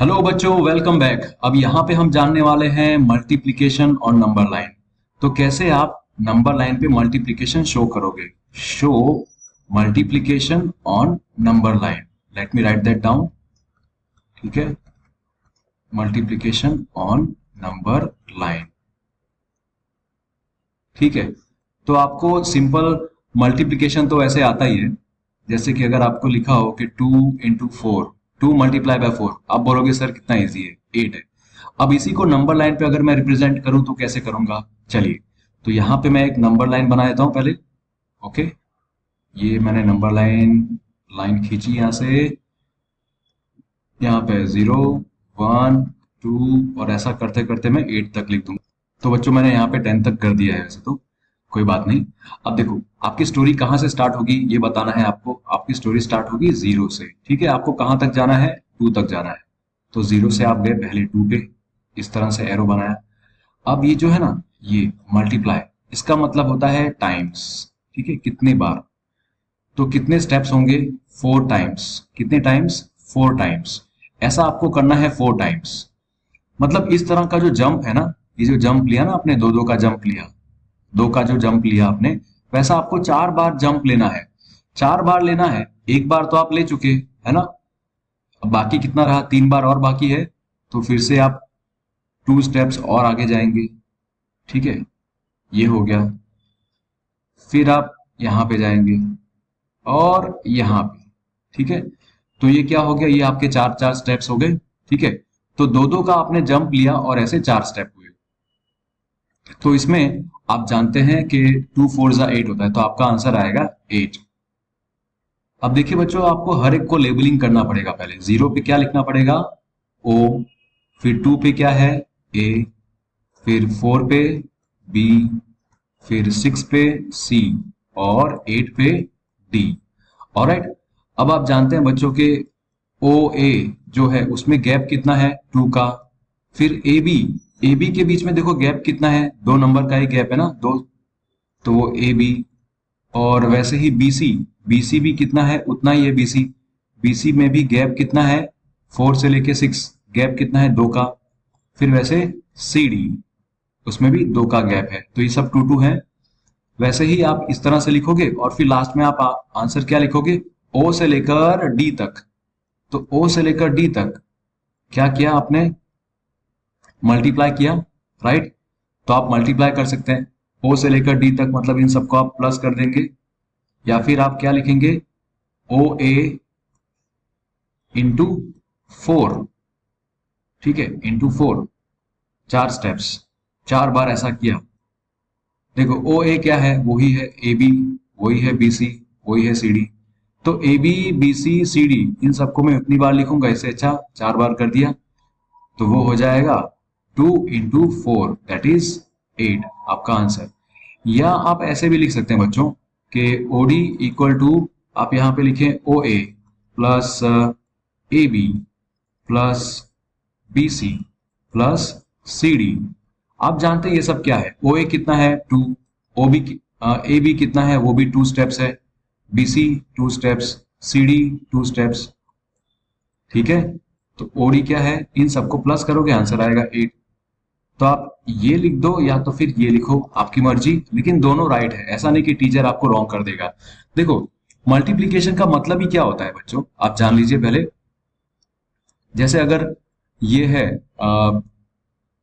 Hello बच्चों, welcome back. अब यहाँ पे हम जानने वाले हैं मल्टीप्लिकेशन और नंबर लाइन। तो कैसे आप नंबर लाइन पे मल्टीप्लिकेशन शो करोगे। Show multiplication on number line. Let me right that down. ठीक है, मल्टीप्लिकेशन ऑन नंबर लाइन। ठीक है, तो आपको सिंपल मल्टीप्लिकेशन तो ऐसे आता ही है। जैसे कि अगर आपको लिखा हो कि 2 × 4, 2 × 4, आप बोलोगे सर कितना इजी है, 8 है। अब इसी को नंबर लाइन पे अगर मैं रिप्रेजेंट करूं तो कैसे करूंगा, चलिए। तो यहाँ पे मैं एक नंबर लाइन बना देता हूं पहले। ओके, ये मैंने नंबर लाइन लाइन खींची यहाँ से। यहाँ पे 0, 1, 2 और ऐसा करते करते मैं 8 तक लिख दूंगा। तो बच्चों मैंने यहाँ पे 10 तक कर दिया है, वैसे तो कोई बात नहीं। अब देखो, आपकी स्टोरी कहाँ से स्टार्ट होगी ये बताना है आपको। आपकी स्टोरी स्टार्ट होगी 0 से। ठीक है, आपको कहाँ तक जाना है, 2 तक जाना है। तो 0 से आप गए पहले 2 पे, इस तरह से एरो बनाया। अब ये जो है ना, ये मल्टीप्लाई, इसका मतलब होता है टाइम्स। ठीक है, कितने बार। तो कितने स्टेप्स होंगे, 4 टाइम्स। कितने टाइम्स, 4 टाइम्स। ऐसा आपको करना है 4 टाइम्स। मतलब इस तरह का जो जंप है ना, ये जो जंप लिया ना आपने, दो का जंप लिया, 2 का जो जंप लिया आपने, वैसा आपको 4 बार जंप लेना है। 4 बार लेना है, एक बार तो आप ले चुके है ना। अब बाकी कितना रहा, 3 बार और बाकी है। तो फिर से आप 2 स्टेप्स और आगे जाएंगे। ठीक है, ये हो गया। फिर आप यहाँ पे जाएंगे और यहाँ पे। ठीक है, तो ये क्या हो गया, ये आपके 4 स्टेप्स हो गए। ठीक है, तो 2 का आपने जंप लिया और ऐसे 4 स्टेप हुए। तो इसमें आप जानते हैं कि 2 4 ज़ा 8 होता है, तो आपका आंसर आएगा 8। अब देखिए बच्चों, आपको हर एक को लेबलिंग करना पड़ेगा। पहले 0 पे क्या लिखना पड़ेगा, O। फिर 2 पे क्या है, A। फिर 4 पे B। फिर 6 पे C। और 8 पे D। ऑलराइट। अब आप जानते हैं बच्चों के OA जो है उसमें गैप कितना है, 2 का। फिर AB के बीच में देखो गैप कितना है, 2 नंबर का ही गैप है ना, 2। तो वो AB। और वैसे ही BC भी कितना है, उतना ही है BC में भी गैप कितना है, 4 से लेके 6, गैप कितना है, 2 का। फिर वैसे CD, उसमें भी 2 का गैप है। तो ये सब 2 2 है। वैसे ही आप इस तरह से लिखोगे और फिर लास्ट में आप आंसर क्या लिखोगे, O से लेकर D तक। तो O से लेकर D तक क्या किया आपने, मल्टीप्लाई किया, राइट। तो आप मल्टीप्लाई कर सकते हैं O से लेकर D तक, मतलब इन सबको आप प्लस कर देंगे। या फिर आप क्या लिखेंगे, OA इंटू 4। ठीक है, इंटू 4, 4 स्टेप्स, 4 बार ऐसा किया। देखो OA क्या है, वही है AB, वही है BC, वही है CD। तो AB BC CD इन सबको मैं उतनी बार लिखूंगा, इससे अच्छा 4 बार कर दिया। तो वो हो जाएगा 2 × 4 दैट इज 8, आपका आंसर। या आप ऐसे भी लिख सकते हैं बच्चों कि OD इक्वल टू, आप यहाँ पे लिखें OA plus AB plus BC plus CD। आप जानते हैं ये सब क्या है, OA कितना है 2, AB कितना है, वो भी 2 स्टेप्स है, BC 2 स्टेप्स, CD 2 स्टेप्स। ठीक है, तो OD क्या है, इन सबको प्लस करोगे आंसर आएगा 8। तो आप ये लिख दो या तो फिर ये लिखो, आपकी मर्जी, लेकिन दोनों राइट है। ऐसा नहीं कि टीचर आपको रॉन्ग कर देगा। देखो, मल्टीप्लिकेशन का मतलब ही क्या होता है बच्चों, आप जान लीजिए पहले। जैसे अगर ये है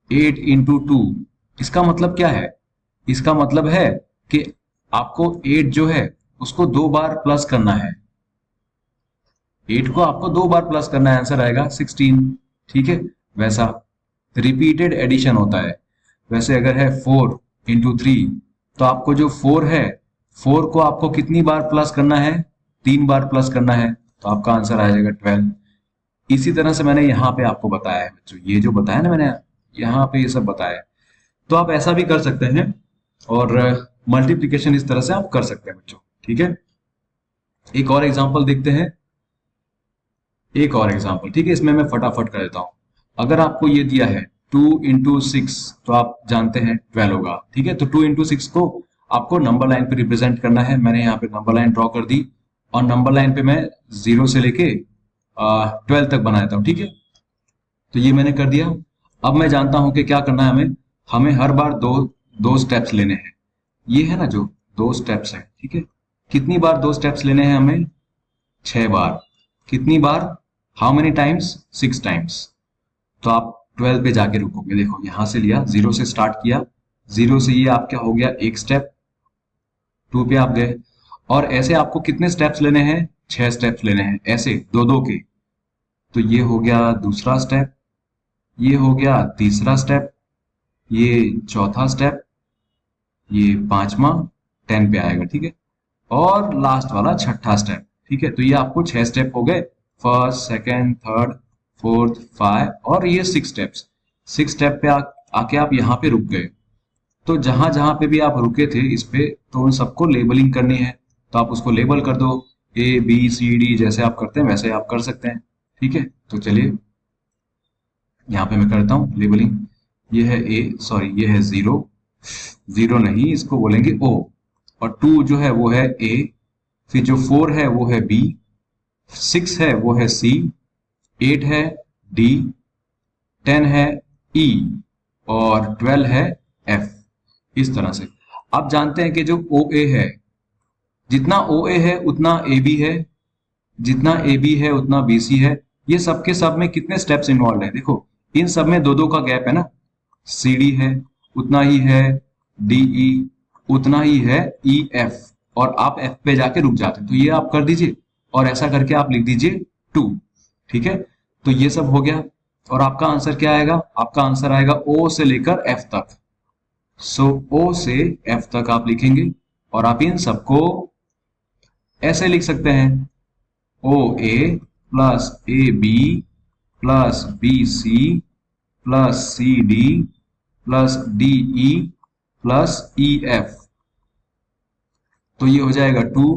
8 × 2, इसका मतलब क्या है, इसका मतलब है कि आपको 8 जो है उसको 2 बार प्लस करना है। 8 को आपको 2 बार प्लस करना है, आंसर आएगा 16। ठीक है, वैसा रिपीटेड एडिशन होता है। वैसे अगर है 4 × 3, तो आपको जो 4 है, 4 को आपको कितनी बार प्लस करना है, 3 बार प्लस करना है। तो आपका आंसर आ जाएगा 12। इसी तरह से मैंने यहाँ पे आपको बताया है बच्चों, ये जो बताया ना मैंने, यहाँ पे ये सब बताया है। तो आप ऐसा भी कर सकते हैं और मल्टीप्लिकेशन इस तरह से आप कर सकते हैं बच्चों। ठीक है, एक और एग्जांपल देखते हैं। एक और एग्जांपल, ठीक है, इसमें मैं फटाफट कर देता हूं। अगर आपको ये दिया है 2 × 6, तो आप जानते हैं 12 होगा। ठीक है, तो 2 × 6 को आपको नंबर लाइन पे रिप्रेजेंट करना है। मैंने यहाँ पे नंबर लाइन ड्रॉ कर दी और नंबर लाइन पे मैं 0 से लेके 12 तक बना देता हूँ। ठीक है, तो ये मैंने कर दिया। अब मैं जानता हूं कि क्या करना है हमें। हमें हर बार दो दो स्टेप्स लेने हैं। ये है ना जो दो स्टेप्स है, ठीक है। कितनी बार दो स्टेप्स लेने हैं हमें? 6 बार। कितनी बार? How many times? 6 टाइम्स। तो आप 12 पे जाके रुकोगे। देखो यहां से लिया, 0 से स्टार्ट किया, 0 से ये आपका हो गया एक स्टेप, 2 पे आप गए। और ऐसे आपको कितने स्टेप्स लेने हैं? 6 स्टेप्स लेने हैं, ऐसे दो दो के। तो ये हो गया दूसरा स्टेप, ये हो गया तीसरा स्टेप, ये चौथा स्टेप, ये पांचवा, 10 पे आएगा, ठीक है। और लास्ट वाला छठा स्टेप, ठीक है। तो ये आपको 6 स्टेप हो गए, फर्स्ट, सेकेंड, थर्ड, फोर्थ, 5, और ये 6 स्टेप्स। 6 स्टेप पे आके आप यहाँ पे रुक गए। तो जहां जहां पे भी आप रुके थे इस पे, तो उन सबको लेबलिंग करनी है। तो आप उसको लेबल कर दो, A B C D, जैसे आप करते हैं वैसे आप कर सकते हैं, ठीक है। तो चलिए यहाँ पे मैं करता हूँ लेबलिंग। ये है ये है 0, 0 नहीं, इसको बोलेंगे O। और 2 जो है वो है A, फिर जो 4 है वो है B, 6 है वो है C, 8 है D, 10 है E, और 12 है F। इस तरह से आप जानते हैं कि जो OA है, जितना OA है उतना AB है, जितना AB है उतना BC है। ये सब के सब में कितने स्टेप्स इन्वॉल्व है? देखो इन सब में दो दो का गैप है ना। CD है, उतना ही है DE, उतना ही है EF, और आप F पे जाके रुक जाते हैं। तो ये आप कर दीजिए, और ऐसा करके आप लिख दीजिए 2, ठीक है। तो ये सब हो गया, और आपका आंसर क्या आएगा? आपका आंसर आएगा O से लेकर F तक। सो O से F तक आप लिखेंगे, और आप इन सबको ऐसे लिख सकते हैं, OA plus AB plus BC plus CD plus DE plus EF। तो ये हो जाएगा 2।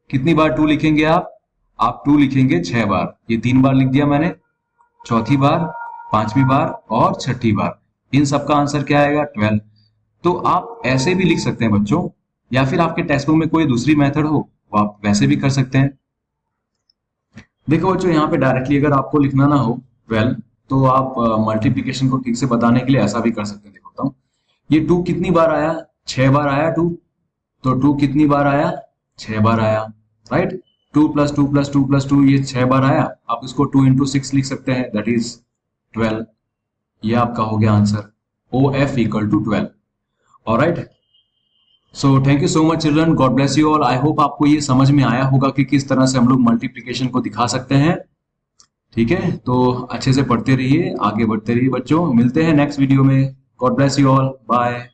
कितनी बार 2 लिखेंगे आप? आप 2 लिखेंगे 6 बार। ये 3 बार लिख दिया मैंने, चौथी बार, पांचवी बार और छठी बार। इन सबका आंसर क्या आएगा? 12। तो आप ऐसे भी लिख सकते हैं बच्चों, या फिर आपके टेक्स्ट बुक में कोई दूसरी मेथड हो वो आप वैसे भी कर सकते हैं। देखो बच्चों, यहाँ पे डायरेक्टली अगर आपको लिखना ना हो 12, तो आप मल्टीप्लिकेशन को ठीक से बताने के लिए ऐसा भी कर सकते हैं। देखो बताऊं, ये 2 कितनी बार आया? 6 बार आया 2। तो 2 कितनी बार आया? 6 बार आया, राइट। 2 प्लस 2 प्लस 2 प्लस 2, ये 6 बार आया। आप इसको 2 इंटू 6 लिख सकते हैं, दैट इज 12। ये आपका हो गया answer, OF equal to 12। Alright, so thank you so much children, God bless you all. I hope आपको ये समझ में आया होगा कि किस तरह से हम लोग मल्टीप्लिकेशन को दिखा सकते हैं, ठीक है। तो अच्छे से पढ़ते रहिए, आगे बढ़ते रहिए बच्चों। मिलते हैं नेक्स्ट वीडियो में। God bless you all, bye.